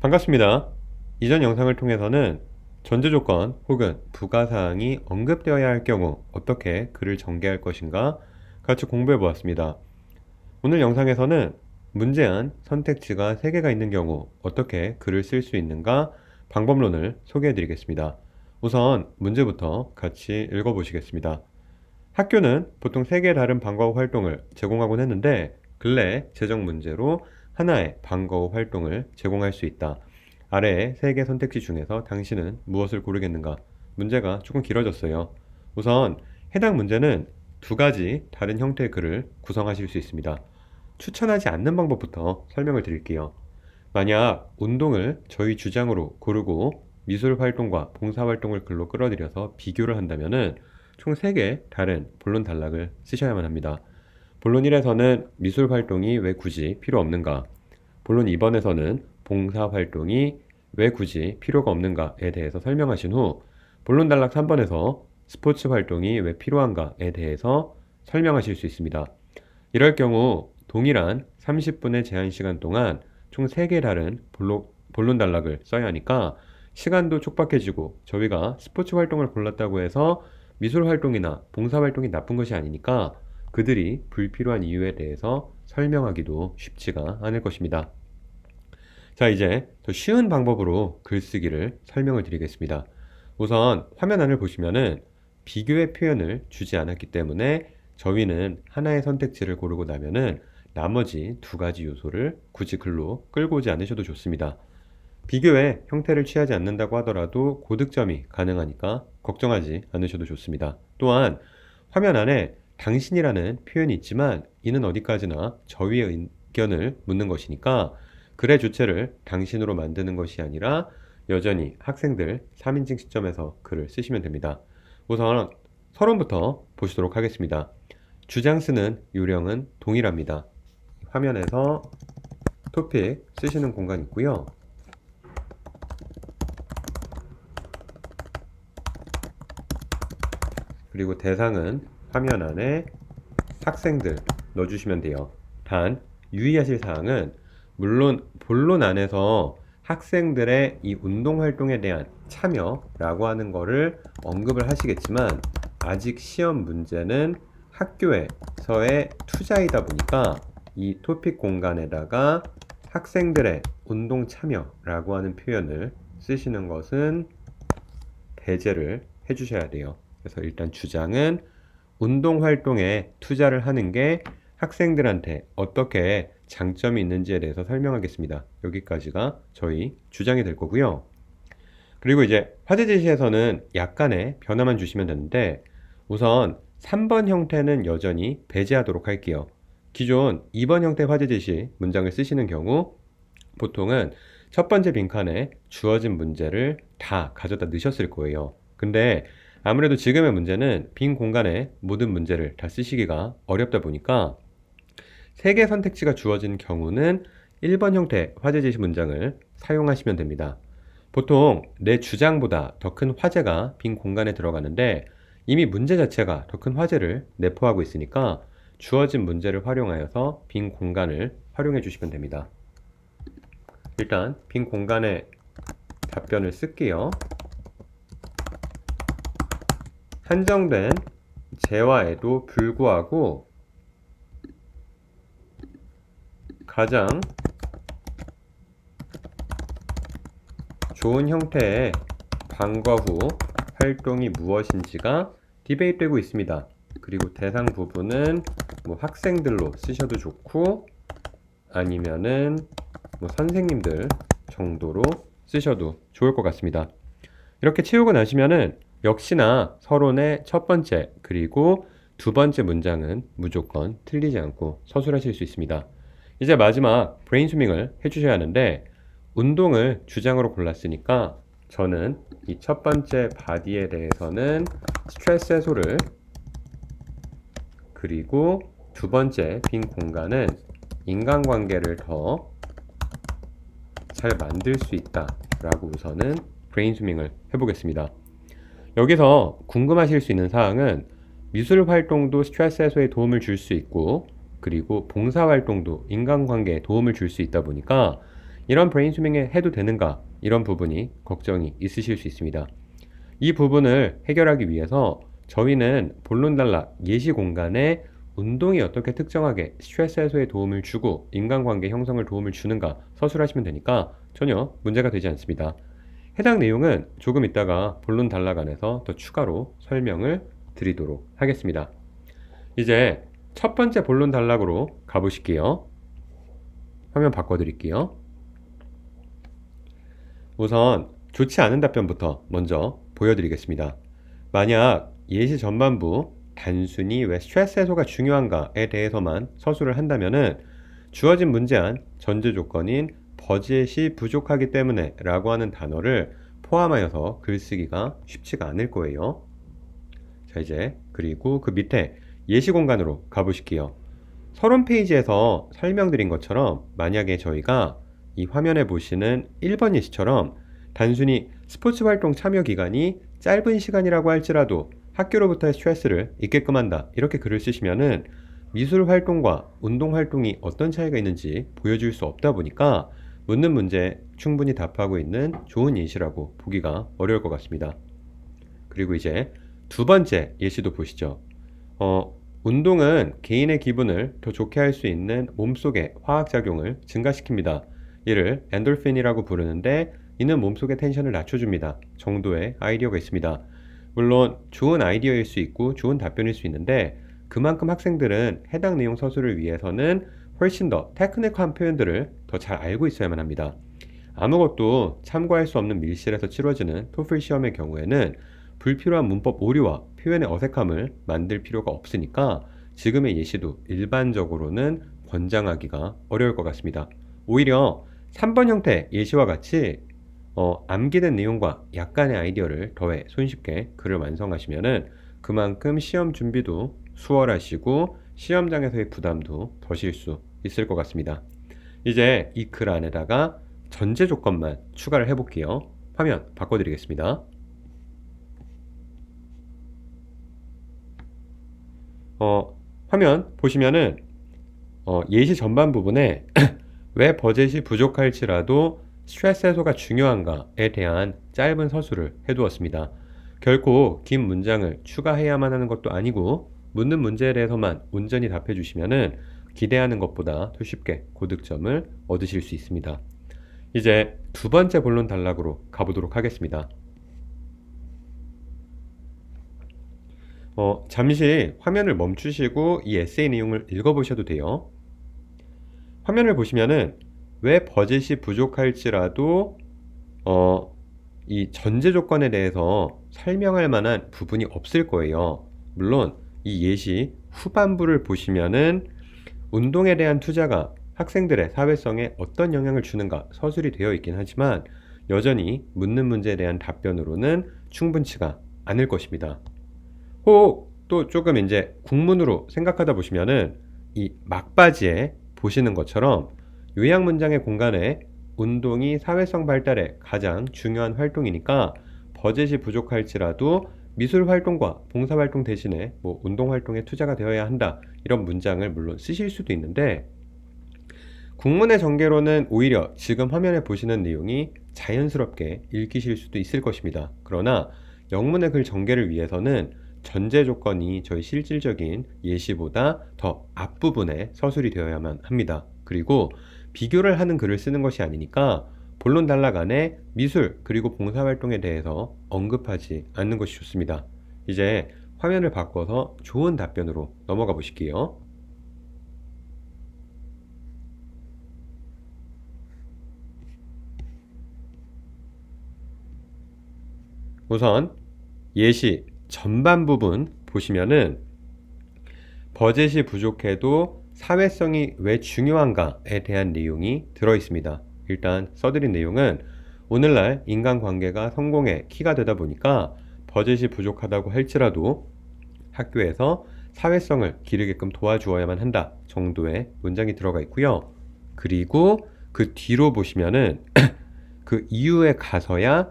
반갑습니다. 이전 영상을 통해서는 전제조건 혹은 부가사항이 언급되어야 할 경우 어떻게 글을 전개할 것인가 같이 공부해 보았습니다. 오늘 영상에서는 문제안 선택지가 3개가 있는 경우 어떻게 글을 쓸 수 있는가 방법론을 소개해 드리겠습니다. 우선 문제부터 같이 읽어 보시겠습니다. 학교는 보통 3개의 다른 방과후 활동을 제공하곤 했는데 근래 제정 문제로 하나의 방과후 활동을 제공할 수 있다. 아래의 3개 선택지 중에서 당신은 무엇을 고르겠는가? 문제가 조금 길어졌어요. 우선 해당 문제는 2가지 다른 형태의 글을 구성하실 수 있습니다. 추천하지 않는 방법부터 설명을 드릴게요. 만약 운동을 저희 주장으로 고르고 미술 활동과 봉사 활동을 글로 끌어들여서 비교를 한다면은 총 3개 다른 본론 단락을 쓰셔야만 합니다. 본론 1에서는 미술 활동이 왜 굳이 필요 없는가? 본론 2번에서는 봉사 활동이 왜 굳이 필요가 없는가에 대해서 설명하신 후 본론 단락 3번에서 스포츠 활동이 왜 필요한가에 대해서 설명하실 수 있습니다. 이럴 경우 동일한 30분의 제한 시간 동안 총 3개 다른 본론 단락을 써야 하니까 시간도 촉박해지고 저희가 스포츠 활동을 골랐다고 해서 미술 활동이나 봉사 활동이 나쁜 것이 아니니까 그들이 불필요한 이유에 대해서 설명하기도 쉽지가 않을 것입니다. 자, 이제 더 쉬운 방법으로 글쓰기를 설명을 드리겠습니다. 우선 화면 안을 보시면은 비교의 표현을 주지 않았기 때문에 저희는 하나의 선택지를 고르고 나면은 나머지 2가지 요소를 굳이 글로 끌고 오지 않으셔도 좋습니다. 비교의 형태를 취하지 않는다고 하더라도 고득점이 가능하니까 걱정하지 않으셔도 좋습니다. 또한 화면 안에 당신이라는 표현이 있지만 이는 어디까지나 저희의 의견을 묻는 것이니까 글의 주체를 당신으로 만드는 것이 아니라 여전히 학생들 3인칭 시점에서 글을 쓰시면 됩니다. 우선 서론부터 보시도록 하겠습니다. 주장 쓰는 요령은 동일합니다. 화면에서 토픽 쓰시는 공간 있고요. 그리고 대상은 화면 안에 학생들 넣어주시면 돼요. 단 유의하실 사항은 물론 본론 안에서 학생들의 이 운동활동에 대한 참여라고 하는 거를 언급을 하시겠지만 아직 시험 문제는 학교에서의 투자이다 보니까 이 토픽 공간에다가 학생들의 운동 참여라고 하는 표현을 쓰시는 것은 배제를 해주셔야 돼요. 그래서 일단 주장은 운동활동에 투자를 하는 게 학생들한테 어떻게 장점이 있는지에 대해서 설명하겠습니다. 여기까지가 저희 주장이 될 거고요. 그리고 이제 화제 제시에서는 약간의 변화만 주시면 되는데 우선 3번 형태는 여전히 배제하도록 할게요. 기존 2번 형태 화제 제시 문장을 쓰시는 경우 보통은 첫 번째 빈칸에 주어진 문제를 다 가져다 넣으셨을 거예요. 근데 아무래도 지금의 문제는 빈 공간에 모든 문제를 다 쓰시기가 어렵다 보니까 3개 선택지가 주어진 경우는 1번 형태 화제 제시 문장을 사용하시면 됩니다. 보통 내 주장보다 더 큰 화제가 빈 공간에 들어가는데 이미 문제 자체가 더 큰 화제를 내포하고 있으니까 주어진 문제를 활용하여서 빈 공간을 활용해 주시면 됩니다. 일단 빈 공간에 답변을 쓸게요. 한정된 재화에도 불구하고 가장 좋은 형태의 방과후 활동이 무엇인지가 디베이트되고 있습니다. 그리고 대상 부분은 뭐 학생들로 쓰셔도 좋고 아니면은 뭐 선생님들 정도로 쓰셔도 좋을 것 같습니다. 이렇게 채우고 나시면은 역시나 서론의 첫 번째 그리고 2번째 문장은 무조건 틀리지 않고 서술하실 수 있습니다. 이제 마지막 브레인스토밍을 해주셔야 하는데 운동을 주장으로 골랐으니까 저는 이 첫 번째 바디에 대해서는 스트레스 해소를 그리고 2번째 빈 공간은 인간관계를 더 잘 만들 수 있다 라고 우선은 브레인스토밍을 해보겠습니다. 여기서 궁금하실 수 있는 사항은 미술 활동도 스트레스 해소에 도움을 줄 수 있고 그리고 봉사 활동도 인간관계에 도움을 줄 수 있다 보니까 이런 브레인스토밍에 해도 되는가? 이런 부분이 걱정이 있으실 수 있습니다. 이 부분을 해결하기 위해서 저희는 본론 단락 예시 공간에 운동이 어떻게 특정하게 스트레스 해소에 도움을 주고 인간관계 형성을 도움을 주는가 서술하시면 되니까 전혀 문제가 되지 않습니다. 해당 내용은 조금 있다가 본론 단락 안에서 더 추가로 설명을 드리도록 하겠습니다. 이제 첫 번째 본론 단락으로 가보실게요. 화면 바꿔드릴게요. 우선 좋지 않은 답변부터 먼저 보여드리겠습니다. 만약 예시 전반부 단순히 왜 스트레스 해소가 중요한가에 대해서만 서술을 한다면은 주어진 문제안 전제 조건인 버젯이 부족하기 때문에 라고 하는 단어를 포함하여서 글쓰기가 쉽지가 않을 거예요. 자, 이제 그리고 그 밑에 예시 공간으로 가보실게요. 서론 페이지에서 설명드린 것처럼 만약에 저희가 이 화면에 보시는 1번 예시처럼 단순히 스포츠 활동 참여 기간이 짧은 시간이라고 할지라도 학교로부터의 스트레스를 잊게끔 한다 이렇게 글을 쓰시면은 미술 활동과 운동 활동이 어떤 차이가 있는지 보여줄 수 없다 보니까 묻는 문제에 충분히 답하고 있는 좋은 예시라고 보기가 어려울 것 같습니다. 그리고 이제 두 번째 예시도 보시죠. 운동은 개인의 기분을 더 좋게 할 수 있는 몸속의 화학작용을 증가시킵니다. 이를 엔돌핀이라고 부르는데 이는 몸속의 텐션을 낮춰줍니다. 정도의 아이디어가 있습니다. 물론 좋은 아이디어일 수 있고 좋은 답변일 수 있는데 그만큼 학생들은 해당 내용 서술을 위해서는 훨씬 더 테크니컬한 표현들을 더 잘 알고 있어야만 합니다. 아무것도 참고할 수 없는 밀실에서 치러지는 토플 시험의 경우에는 불필요한 문법 오류와 표현의 어색함을 만들 필요가 없으니까 지금의 예시도 일반적으로는 권장하기가 어려울 것 같습니다. 오히려 3번 형태 예시와 같이 암기된 내용과 약간의 아이디어를 더해 손쉽게 글을 완성하시면은 그만큼 시험 준비도 수월하시고 시험장에서의 부담도 더실 수 있을 것 같습니다. 이제 이 글 안에다가 전제 조건만 추가를 해볼게요. 화면 바꿔드리겠습니다. 화면 보시면은 예시 전반 부분에 왜 버젯이 부족할지라도 스트레스 해소가 중요한가에 대한 짧은 서술을 해두었습니다. 결코 긴 문장을 추가해야만 하는 것도 아니고 묻는 문제에 대해서만 온전히 답해 주시면은 기대하는 것보다 더 쉽게 고득점을 얻으실 수 있습니다. 이제 두 번째 본론 단락으로 가보도록 하겠습니다. 잠시 화면을 멈추시고 이 에세이 내용을 읽어보셔도 돼요. 화면을 보시면은 왜 버젯이 부족할지라도 이 전제 조건에 대해서 설명할 만한 부분이 없을 거예요. 물론 이 예시 후반부를 보시면은 운동에 대한 투자가 학생들의 사회성에 어떤 영향을 주는가 서술이 되어 있긴 하지만 여전히 묻는 문제에 대한 답변으로는 충분치가 않을 것입니다. 혹 또 조금 이제 국문으로 생각하다 보시면은 이 막바지에 보시는 것처럼 요약 문장의 공간에 운동이 사회성 발달에 가장 중요한 활동이니까 버젯이 부족할지라도 미술 활동과 봉사 활동 대신에 뭐 운동 활동에 투자가 되어야 한다 이런 문장을 물론 쓰실 수도 있는데 국문의 전개로는 오히려 지금 화면에 보시는 내용이 자연스럽게 읽히실 수도 있을 것입니다. 그러나 영문의 글 전개를 위해서는 전제 조건이 저희 실질적인 예시보다 더 앞부분에 서술이 되어야만 합니다. 그리고 비교를 하는 글을 쓰는 것이 아니니까 본론 단락 안에 미술 그리고 봉사활동에 대해서 언급하지 않는 것이 좋습니다. 이제 화면을 바꿔서 좋은 답변으로 넘어가 보실게요. 우선 예시 전반 부분 보시면은 버젯이 부족해도 사회성이 왜 중요한가에 대한 내용이 들어 있습니다. 일단 써드린 내용은 오늘날 인간관계가 성공의 키가 되다 보니까 버젯이 부족하다고 할지라도 학교에서 사회성을 기르게끔 도와주어야만 한다 정도의 문장이 들어가 있고요. 그리고 그 뒤로 보시면은 그 이후에 가서야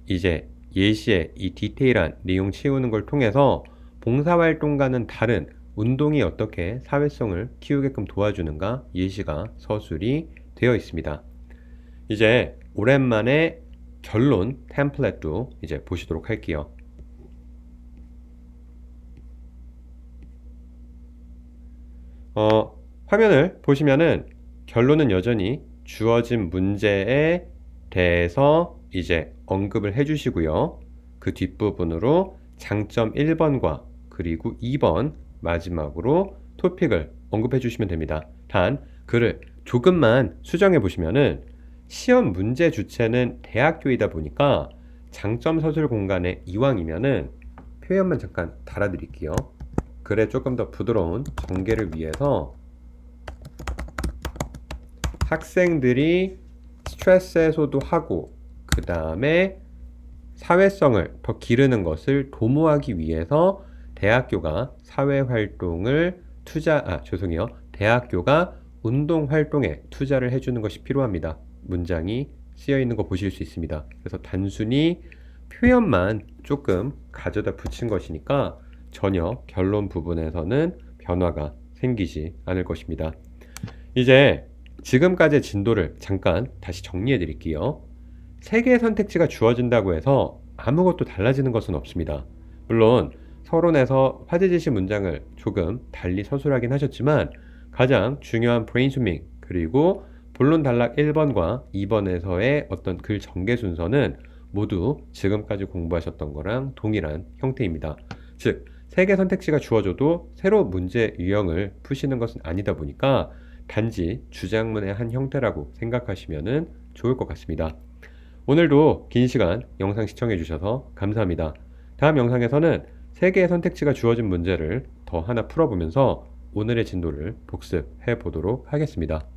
이제 예시에 이 디테일한 내용 채우는 걸 통해서 봉사활동과는 다른 운동이 어떻게 사회성을 키우게끔 도와주는가 예시가 서술이 되어 있습니다. 이제 오랜만에 결론 템플릿도 이제 보시도록 할게요. 화면을 보시면은 결론은 여전히 주어진 문제에 대해서 이제 언급을 해주시고요. 그 뒷부분으로 장점 1번과 그리고 2번 마지막으로 토픽을 언급해 주시면 됩니다. 단 글을 조금만 수정해 보시면은 시험 문제 주체는 대학교이다 보니까 장점 서술 공간에 이왕이면은 표현만 잠깐 달아드릴게요. 글에 조금 더 부드러운 전개를 위해서 학생들이 스트레스 해소도 하고 그 다음에 사회성을 더 기르는 것을 도모하기 위해서 대학교가 사회활동을 대학교가 운동활동에 투자를 해주는 것이 필요합니다. 문장이 쓰여 있는 거 보실 수 있습니다. 그래서 단순히 표현만 조금 가져다 붙인 것이니까 전혀 결론 부분에서는 변화가 생기지 않을 것입니다. 이제 지금까지의 진도를 잠깐 다시 정리해 드릴게요. 3개의 선택지가 주어진다고 해서 아무것도 달라지는 것은 없습니다. 물론 서론에서 화제제시 문장을 조금 달리 서술하긴 하셨지만 가장 중요한 브레인스토밍 그리고 본론 단락 1번과 2번에서의 어떤 글 전개 순서는 모두 지금까지 공부하셨던 거랑 동일한 형태입니다. 즉 3개 선택지가 주어져도 새로 문제 유형을 푸시는 것은 아니다 보니까 단지 주장문의 한 형태라고 생각하시면 좋을 것 같습니다. 오늘도 긴 시간 영상 시청해 주셔서 감사합니다. 다음 영상에서는 3개의 선택지가 주어진 문제를 더 하나 풀어보면서 오늘의 진도를 복습해 보도록 하겠습니다.